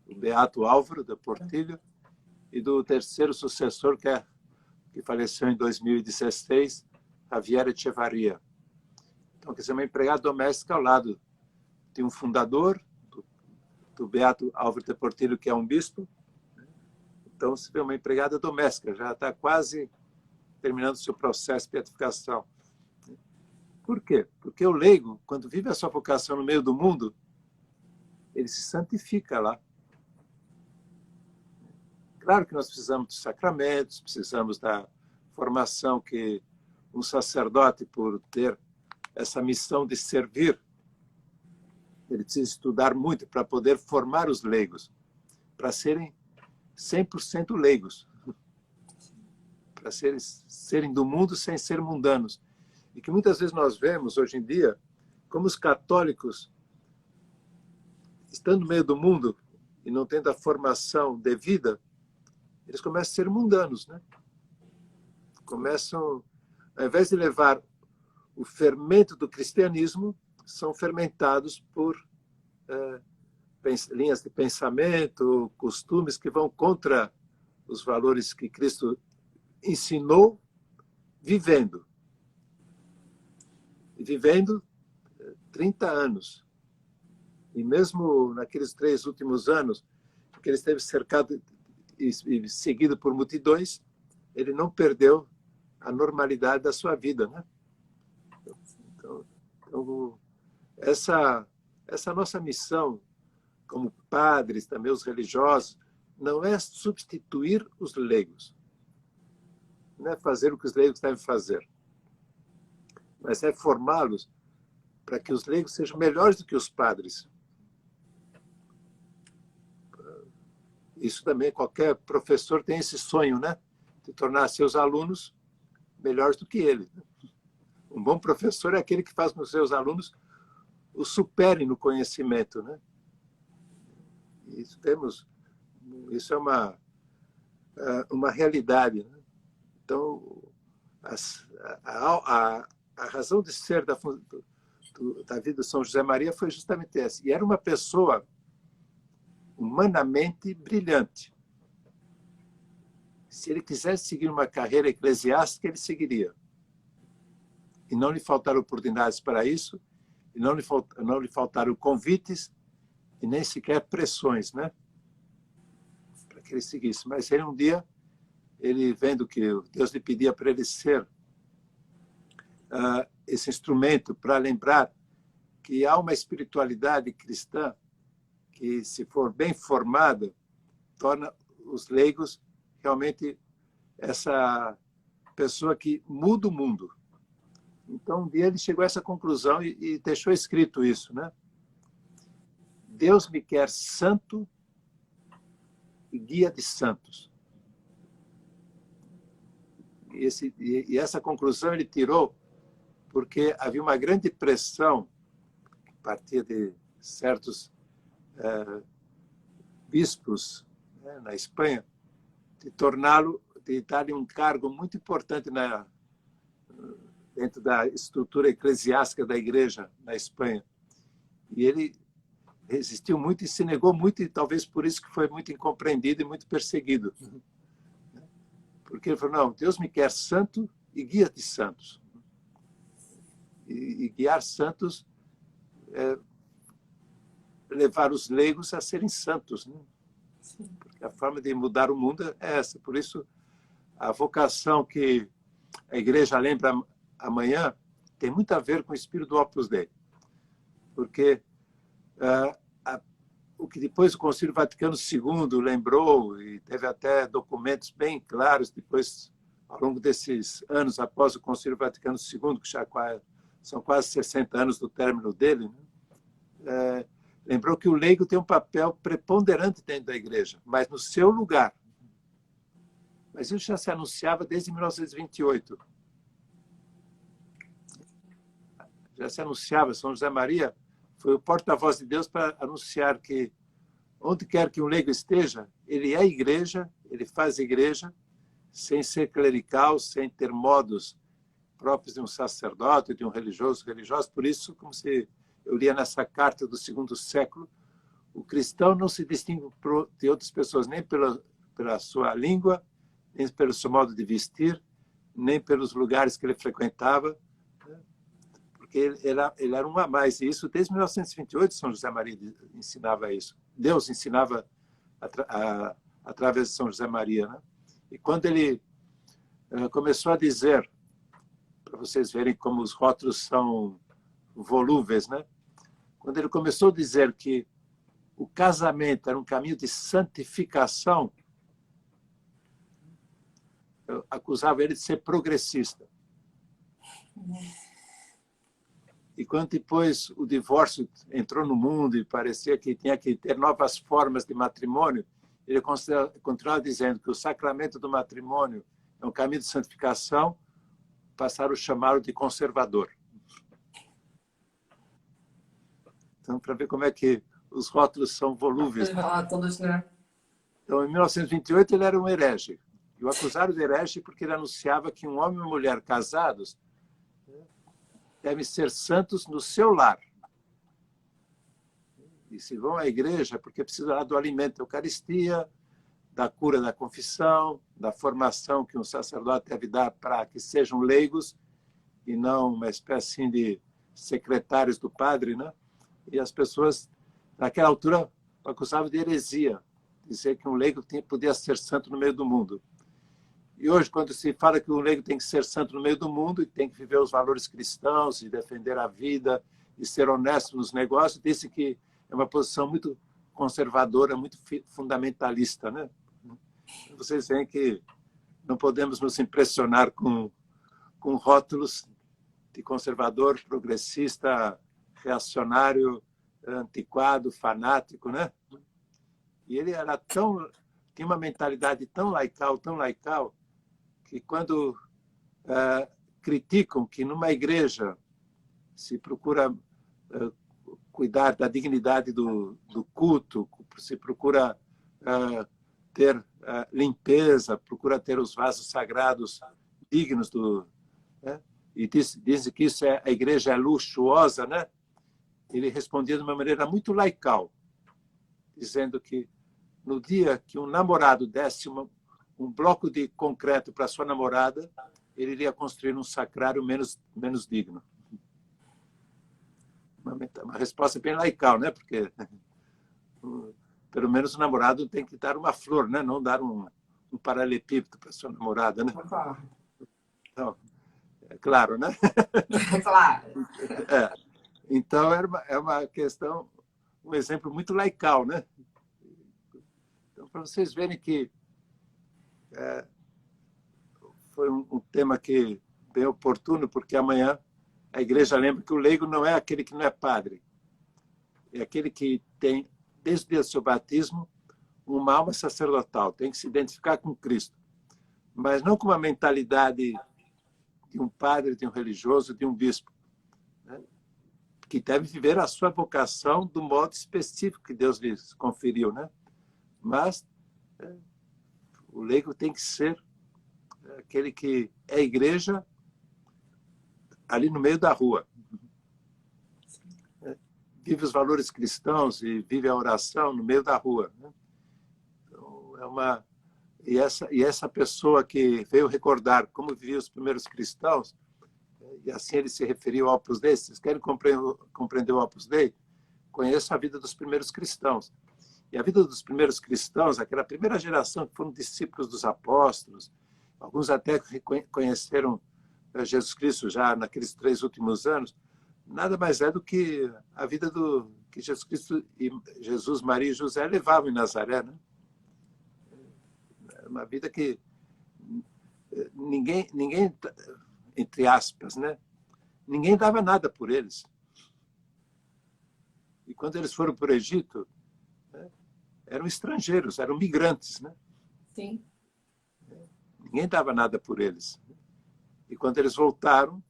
o Beato Álvaro da Portillo, e do terceiro sucessor, que faleceu em 2016, Javier Echevarria. Então, quer dizer, uma empregada doméstica ao lado de um fundador, do Beato Álvaro de Portillo, que é um bispo. Então, se vê uma empregada doméstica, já está quase terminando o seu processo de beatificação. Por quê? Porque o leigo, quando vive a sua vocação no meio do mundo, ele se santifica lá. Claro que nós precisamos dos sacramentos, precisamos da formação que um sacerdote, por ter essa missão de servir, ele precisa estudar muito para poder formar os leigos, para serem 100% leigos, para serem do mundo sem ser mundanos. E que muitas vezes nós vemos, hoje em dia, como os católicos, estando no meio do mundo e não tendo a formação devida, eles começam a ser mundanos, né? Começam, ao invés de levar o fermento do cristianismo, são fermentados por linhas de pensamento, costumes que vão contra os valores que Cristo ensinou, vivendo. E vivendo 30 anos. E mesmo naqueles 3 últimos anos, que ele esteve cercado e seguido por multidões, ele não perdeu a normalidade da sua vida, né? Então essa nossa missão, como padres, também os religiosos, não é substituir os leigos, não é fazer o que os leigos devem fazer, mas é formá-los para que os leigos sejam melhores do que os padres. Isso também, qualquer professor tem esse sonho, né? De tornar seus alunos melhores do que ele. Um bom professor é aquele que faz com que os seus alunos o superem no conhecimento, né? Isso é uma realidade, né? Então, a razão de ser da vida de São José Maria foi justamente essa. E era uma pessoa humanamente brilhante. Se ele quisesse seguir uma carreira eclesiástica, ele seguiria. E não lhe faltaram oportunidades para isso, e não lhe faltaram convites e nem sequer pressões, né? Para que ele seguisse. Mas ele um dia, ele vendo que Deus lhe pedia para ele ser esse instrumento para lembrar que há uma espiritualidade cristã que, se for bem formada, torna os leigos realmente essa pessoa que muda o mundo. Então, um dia ele chegou a essa conclusão e deixou escrito isso, né? Deus me quer santo e guia de santos. E essa conclusão ele tirou porque havia uma grande pressão, a partir de certos bispos, né, na Espanha, de dar-lhe um cargo muito importante dentro da estrutura eclesiástica da igreja na Espanha. E ele resistiu muito e se negou muito, e talvez por isso que foi muito incompreendido e muito perseguido. Porque ele falou, não, Deus me quer santo e guia de santos. E guiar santos é levar os leigos a serem santos, né? Porque a forma de mudar o mundo é essa. Por isso, a vocação que a igreja lembra amanhã tem muito a ver com o espírito do Opus Dei. Porque o que depois o Concílio Vaticano II lembrou, e teve até documentos bem claros depois, ao longo desses anos após o Concílio Vaticano II, que já são quase 60 anos do término dele, né? Lembrou que o leigo tem um papel preponderante dentro da igreja, mas no seu lugar. Mas isso já se anunciava desde 1928. Já se anunciava, São José Maria foi o porta-voz de Deus para anunciar que onde quer que um leigo esteja, ele é igreja, ele faz igreja, sem ser clerical, sem ter modos próprios de um sacerdote, de um religioso. Por isso, como eu lia nessa carta do segundo século, o cristão não se distingue de outras pessoas nem pela sua língua, nem pelo seu modo de vestir, nem pelos lugares que ele frequentava, porque ele era um a mais. E isso desde 1928, São José Maria ensinava isso. Deus ensinava através de São José Maria, né? E quando ele começou a dizer, para vocês verem como os rótulos são volúveis, né? Quando ele começou a dizer que o casamento era um caminho de santificação, eu acusava ele de ser progressista. E quando depois o divórcio entrou no mundo e parecia que tinha que ter novas formas de matrimônio, ele continuava dizendo que o sacramento do matrimônio é um caminho de santificação, passaram a chamá-lo de conservador. Então, para ver como é que os rótulos são volúveis. Todos, né? Então, em 1928, ele era um herege. E o acusaram de herege porque ele anunciava que um homem e uma mulher casados devem ser santos no seu lar. E se vão à igreja, porque precisam do alimento da Eucaristia, da cura da confissão, da formação que um sacerdote deve dar para que sejam leigos e não uma espécie de secretários do padre, né? E as pessoas, naquela altura, acusavam de heresia, dizer que um leigo podia ser santo no meio do mundo. E hoje, quando se fala que um leigo tem que ser santo no meio do mundo e tem que viver os valores cristãos e defender a vida e ser honesto nos negócios, disse que é uma posição muito conservadora, muito fundamentalista, né? Vocês veem que não podemos nos impressionar com rótulos de conservador, progressista, reacionário, antiquado, fanático, né? E ele tinha uma mentalidade tão laical, que quando criticam que numa igreja se procura cuidar da dignidade do culto, se procura ter limpeza, procura ter os vasos sagrados dignos né? E dizem que a igreja é luxuosa, né? Ele respondia de uma maneira muito laical, dizendo que no dia que um namorado desse um bloco de concreto para sua namorada, ele iria construir um sacrário menos digno. Uma resposta bem laical, né? Porque pelo menos o namorado tem que dar uma flor, né? Não dar um paralelepípedo para sua namorada, né? Então, é claro, né? Claro. Então, é uma questão, um exemplo muito laical, né? Então, para vocês verem que foi um tema que bem oportuno, porque amanhã a igreja lembra que o leigo não é aquele que não é padre, é aquele que tem, desde o dia do seu batismo, uma alma sacerdotal, tem que se identificar com Cristo, mas não com uma mentalidade de um padre, de um religioso, de um bispo, né? Que deve viver a sua vocação do modo específico que Deus lhes conferiu, né? Mas o leigo tem que ser aquele que é igreja ali no meio da rua. Vive os valores cristãos e vive a oração no meio da rua, né? Então, e essa pessoa que veio recordar como viviam os primeiros cristãos, e assim ele se referiu ao Opus Dei. Vocês querem compreender o Opus Dei? Conheçam a vida dos primeiros cristãos. E a vida dos primeiros cristãos, aquela primeira geração que foram discípulos dos apóstolos, alguns até conheceram Jesus Cristo já naqueles 3 últimos anos, nada mais é do que a vida que Jesus, Maria e José levavam em Nazaré, né? Uma vida que ninguém, entre aspas, né? Ninguém dava nada por eles. E quando eles foram para o Egito, né, eram estrangeiros, eram migrantes, né? Sim. Ninguém dava nada por eles. E quando eles voltaram,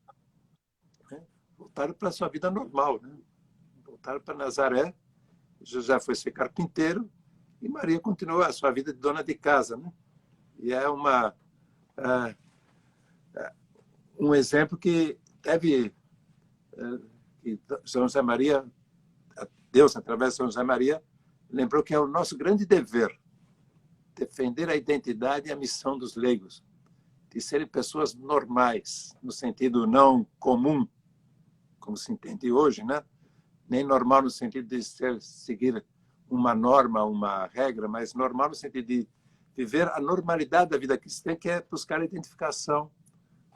né, voltaram para a sua vida normal, né? Voltaram para Nazaré. José foi ser carpinteiro e Maria continuou a sua vida de dona de casa, né? E é um exemplo que deve que São José Maria, Deus através de São José Maria, lembrou que é o nosso grande dever defender a identidade e a missão dos leigos, de serem pessoas normais, no sentido não comum, como se entende hoje, né? Nem normal no sentido de seguir uma norma, uma regra, mas normal no sentido de viver a normalidade da vida cristã, que é buscar a identificação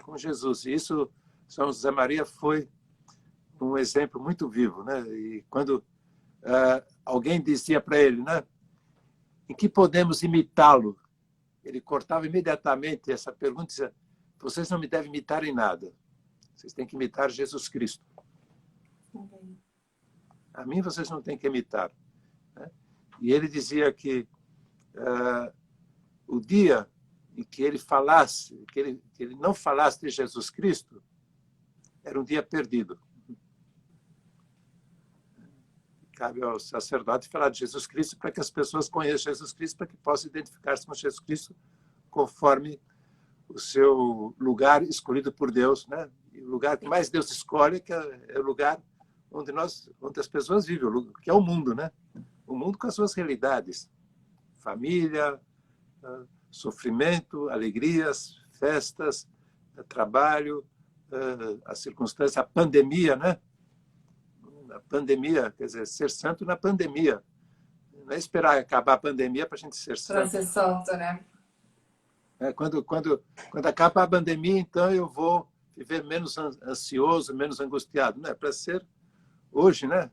com Jesus. E isso, São José Maria foi um exemplo muito vivo, né? E quando alguém dizia para ele, né, em que podemos imitá-lo, ele cortava imediatamente essa pergunta e dizia: vocês não me devem imitar em nada, vocês têm que imitar Jesus Cristo. A mim vocês não têm que imitar, né? E ele dizia que o dia em que ele falasse, que ele não falasse de Jesus Cristo, era um dia perdido. Cabe ao sacerdote falar de Jesus Cristo para que as pessoas conheçam Jesus Cristo, para que possam identificar-se com Jesus Cristo conforme o seu lugar escolhido por Deus, né? E o lugar que mais Deus escolhe, que é o lugar onde as pessoas vivem, que é o mundo, né? O mundo com as suas realidades: família, sofrimento, alegrias, festas, trabalho, as circunstâncias, a pandemia, né? A pandemia, quer dizer, ser santo na pandemia. Não é esperar acabar a pandemia para a gente ser santo. Para ser santo, né? Quando acaba a pandemia, então eu vou viver menos ansioso, menos angustiado. Não é para ser hoje, né?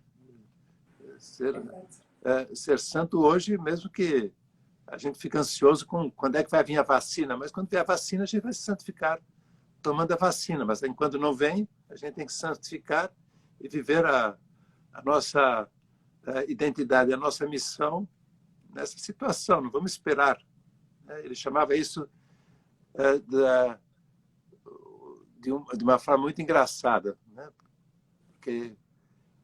Ser santo hoje, mesmo que a gente fique ansioso com quando é que vai vir a vacina. Mas quando vier a vacina, a gente vai se santificar tomando a vacina. Mas enquanto não vem, a gente tem que santificar e viver a nossa identidade, a nossa missão nessa situação. Não vamos esperar. Ele chamava isso de uma forma muito engraçada, né? Porque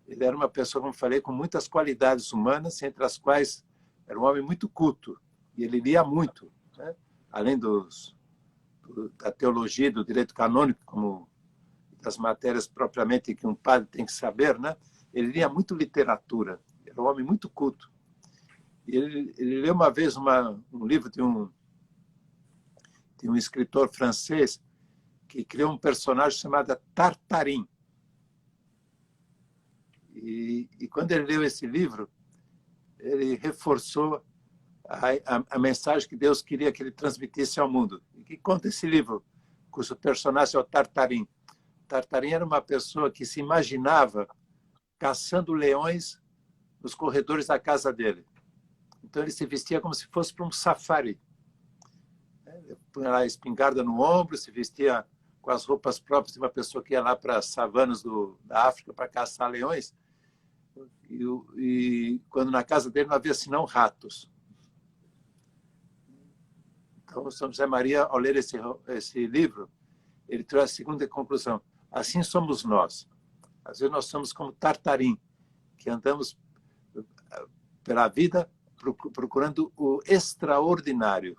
ele era uma pessoa, como falei, com muitas qualidades humanas, entre as quais era um homem muito culto, e ele lia muito, né? Além da teologia, do direito canônico, como das matérias propriamente que um padre tem que saber, né? Ele lia muito literatura, era um homem muito culto. E ele leu uma vez um livro de um escritor francês que criou um personagem chamado Tartarin. E quando ele leu esse livro, ele reforçou a mensagem que Deus queria que ele transmitisse ao mundo. E que conta esse livro, cujo personagem é o Tartarin. Tartarin era uma pessoa que se imaginava caçando leões nos corredores da casa dele. Então ele se vestia como se fosse para um safari. Punha a espingarda no ombro, se vestia com as roupas próprias de uma pessoa que ia lá para as savanas da África para caçar leões. E quando na casa dele não havia senão ratos. Então, São José Maria, ao ler esse livro, ele traz a seguinte conclusão: assim somos nós. Às vezes nós somos como Tartarim, que andamos pela vida procurando o extraordinário,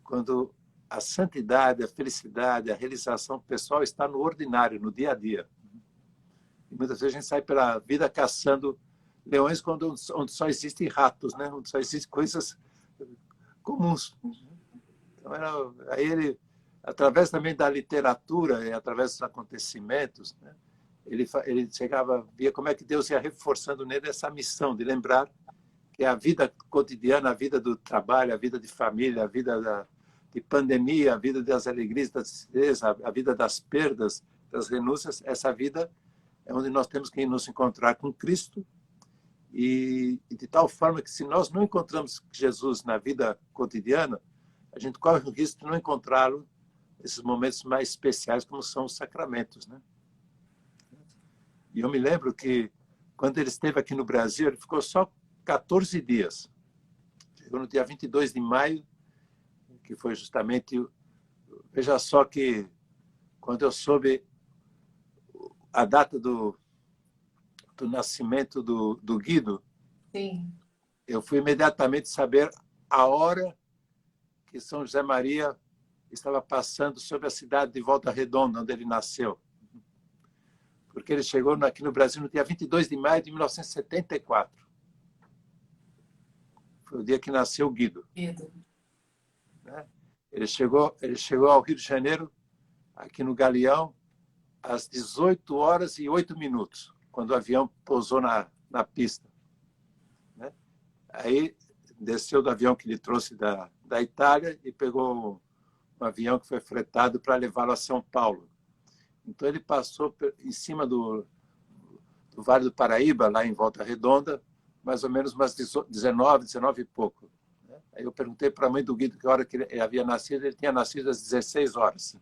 quando a santidade, a felicidade, a realização pessoal está no ordinário, no dia a dia. E muitas vezes a gente sai pela vida caçando leões onde só existem ratos, né? Onde só existem coisas comuns. Então, aí ele, através também da literatura e através dos acontecimentos, né? Ele chegava, via como é que Deus ia reforçando nele essa missão de lembrar que a vida cotidiana, a vida do trabalho, a vida de família, a vida de pandemia, a vida das alegrias, das tristezas, a vida das perdas, das renúncias, essa vida é onde nós temos que nos encontrar com Cristo, e de tal forma que, se nós não encontramos Jesus na vida cotidiana, a gente corre o risco de não encontrá-lo nesses momentos mais especiais, como são os sacramentos, né? E eu me lembro que, quando ele esteve aqui no Brasil, ele ficou só 14 dias. Chegou no dia 22 de maio, que foi justamente... Veja só que, quando eu soube a data do nascimento do Guido, Sim. eu fui imediatamente saber a hora que São José Maria estava passando sobre a cidade de Volta Redonda, onde ele nasceu. Porque ele chegou aqui no Brasil no dia 22 de maio de 1974. Foi o dia que nasceu o Guido. Né? Ele chegou ao Rio de Janeiro, aqui no Galeão, às 18h08, quando o avião pousou na pista. Né? Aí desceu do avião que ele trouxe da Itália e pegou um avião que foi fretado para levá-lo a São Paulo. Então ele passou em cima do Vale do Paraíba, lá em Volta Redonda, mais ou menos umas 19 e pouco. Aí eu perguntei para a mãe do Guido que hora que ele havia nascido. Ele tinha nascido às 16 horas.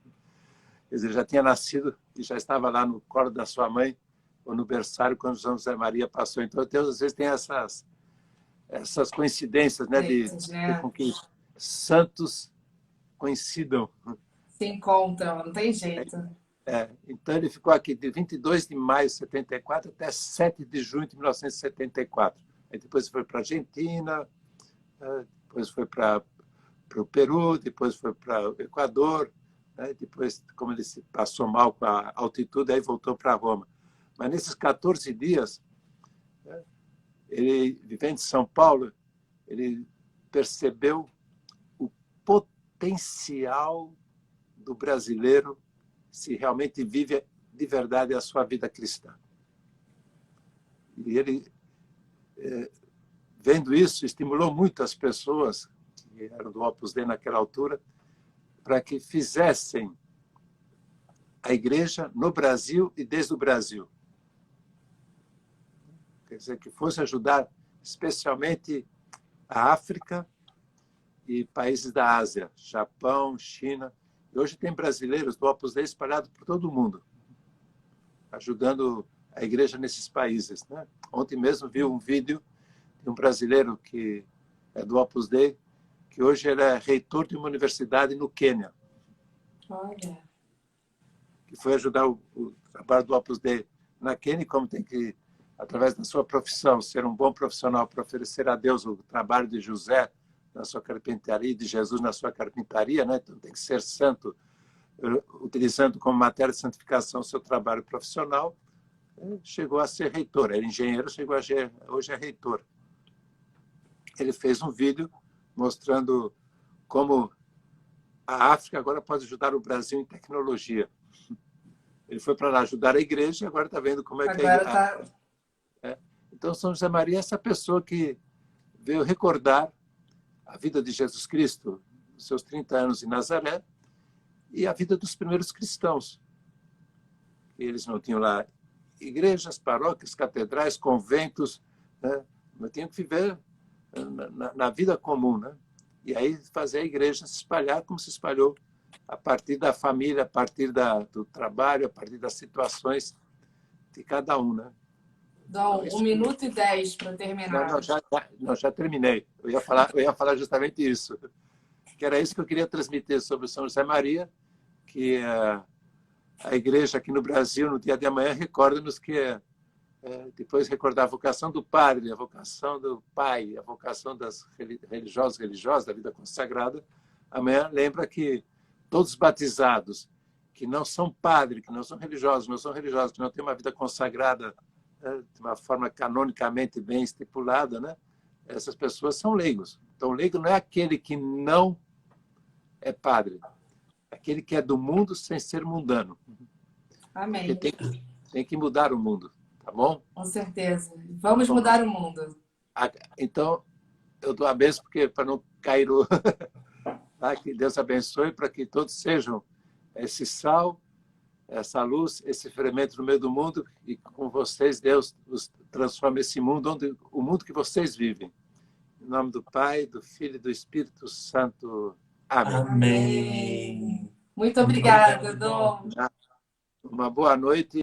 Quer dizer, ele já tinha nascido e já estava lá no colo da sua mãe, ou no berçário, quando São José Maria passou. Então, Deus às vezes tem essas coincidências, né, com que santos coincidam. Se encontram, não tem jeito. Então, ele ficou aqui de 22 de maio de 74 até 7 de junho de 1974. Aí depois foi para a Argentina, depois foi para o Peru, depois foi para o Equador, né? Depois, como ele se passou mal com a altitude, aí voltou para Roma. Mas nesses 14 dias, né, ele, vivendo em São Paulo, ele percebeu o potencial do brasileiro se realmente vive de verdade a sua vida cristã. E ele, vendo isso, estimulou muito as pessoas que eram do Opus Dei naquela altura para que fizessem a igreja no Brasil e desde o Brasil. Quer dizer, que fosse ajudar especialmente a África e países da Ásia, Japão, China. E hoje tem brasileiros do Opus Dei espalhados por todo o mundo, ajudando a igreja nesses países, né? Ontem mesmo vi um vídeo de um brasileiro que é do Opus Dei, que hoje ele é reitor de uma universidade no Quênia. Olha. Que foi ajudar o trabalho do Opus Dei na Quênia, como tem que, através da sua profissão, ser um bom profissional para oferecer a Deus o trabalho de José na sua carpintaria e de Jesus na sua carpintaria, né? Então tem que ser santo, utilizando como matéria de santificação o seu trabalho profissional. Chegou a ser reitor, era engenheiro, hoje é reitor. Ele fez um vídeo mostrando como a África agora pode ajudar o Brasil em tecnologia. Ele foi para lá ajudar a igreja e agora está vendo como é que Então, São José Maria é essa pessoa que veio recordar a vida de Jesus Cristo, os seus 30 anos em Nazaré, e a vida dos primeiros cristãos. Eles não tinham lá igrejas, paróquias, catedrais, conventos, né? Mas tinham que viver na vida comum, né? E aí fazer a igreja se espalhar como se espalhou a partir da família, a partir do trabalho, a partir das situações de cada um, né? Dá 1 minuto e 10 para terminar. Já terminei. Eu ia falar justamente isso. Que era isso que eu queria transmitir sobre o São José Maria, que a igreja aqui no Brasil, no dia de amanhã, recorda-nos que depois recordar a vocação do padre, a vocação do pai, a vocação das religiosas, da vida consagrada. Amanhã lembra que todos os batizados que não são padres, que não são religiosos, que não têm uma vida consagrada de uma forma canonicamente bem estipulada, né? Essas pessoas são leigos. Então, leigo não é aquele que não é padre, é aquele que é do mundo sem ser mundano. Amém. Porque tem que mudar o mundo, tá bom? Com certeza. Vamos mudar o mundo. Então, eu dou a bênção para não cair tá? Que Deus abençoe para que todos sejam esse sal, essa luz, esse fermento no meio do mundo, e com vocês, Deus, transforma esse mundo, o mundo que vocês vivem. Em nome do Pai, do Filho e do Espírito Santo. Amém. Amém. Muito Muito obrigada, obrigado, Dom. Dom. Uma boa noite.